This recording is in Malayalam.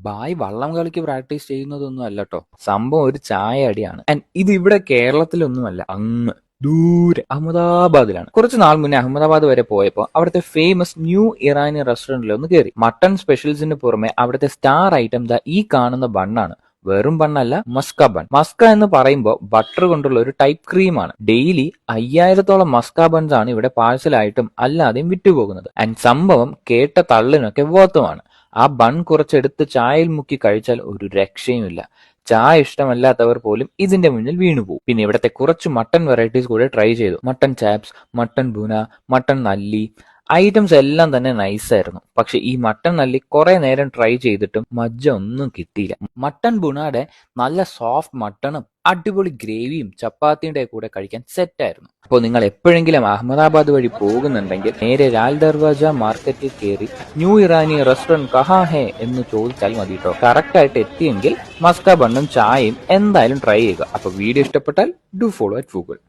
ബായ് വള്ളം കളിക്ക് പ്രാക്ടീസ് ചെയ്യുന്നതൊന്നും അല്ലട്ടോ. സംഭവം ഒരു ചായ അടിയാണ്. ആൻഡ് ഇത് ഇവിടെ കേരളത്തിലൊന്നുമല്ല, അങ്ങ് ദൂരെ അഹമ്മദാബാദിലാണ്. കുറച്ച് നാൾ മുന്നേ അഹമ്മദാബാദ് വരെ പോയപ്പോൾ അവിടുത്തെ ഫേമസ് ന്യൂ ഇറാനിയൻ റെസ്റ്റോറന്റിൽ ഒന്ന് കയറി. മട്ടൺ സ്പെഷ്യൽസിന് പുറമെ അവിടുത്തെ സ്റ്റാർ ഐറ്റം ദാ ഈ കാണുന്ന ബണ്ണാണ്. വെറും ബണ്ണല്ല, മസ്ക ബൺ. മസ്ക എന്ന് പറയുമ്പോൾ ബട്ടർ കൊണ്ടുള്ള ഒരു ടൈപ്പ് ക്രീമാണ്. ഡെയിലി 5000-ഓളം മസ്ക ബൺസ് ആണ് ഇവിടെ പാഴ്സലായിട്ടും അല്ലാതെയും വിറ്റുപോകുന്നത്. ആൻഡ് സംഭവം കേട്ട തള്ളിനൊക്കെ വോത്തമാണ്. ആ ബൺ കുറച്ചെടുത്ത് ചായയിൽ മുക്കി കഴിച്ചാൽ ഒരു രക്ഷയുമില്ല. ചായ ഇഷ്ടമല്ലാത്തവർ പോലും ഇതിന്റെ മുന്നിൽ വീണുപോകും. പിന്നെ ഇവിടത്തെ കുറച്ച് മട്ടൺ വെറൈറ്റീസ് കൂടെ ട്രൈ ചെയ്തു. Mutton chops, mutton bhuna, mutton nalli. Items എല്ലാം തന്നെ നൈസായിരുന്നു. പക്ഷെ ഈ മട്ടൺ നല്ലി കുറെ നേരം ട്രൈ ചെയ്തിട്ടും മജ്ജ ഒന്നും കിട്ടിയില്ല. മട്ടൺ ബുണയുടെ നല്ല സോഫ്റ്റ് മട്ടണും അടിപൊളി ഗ്രേവിയും ചപ്പാത്തിയുടെ കൂടെ കഴിക്കാൻ സെറ്റായിരുന്നു. അപ്പോൾ നിങ്ങൾ എപ്പോഴെങ്കിലും അഹമ്മദാബാദ് വഴി പോകുന്നുണ്ടെങ്കിൽ നേരെ ലാൽ ദർവാജ മാർക്കറ്റിൽ കയറി ന്യൂ ഇറാനി റെസ്റ്റോറന്റ് കഹാ ഹേ എന്ന് ചോദിച്ചാൽ മതി കേട്ടോ. കറക്റ്റ് ആയിട്ട് എത്തിയെങ്കിൽ മസ്ക ബണ്ണും ചായയും എന്തായാലും ട്രൈ ചെയ്യുക. അപ്പോൾ വീഡിയോ ഇഷ്ടപ്പെട്ടാൽ ഡു ഫോളോ അറ്റ് ഗൂഗിൾ.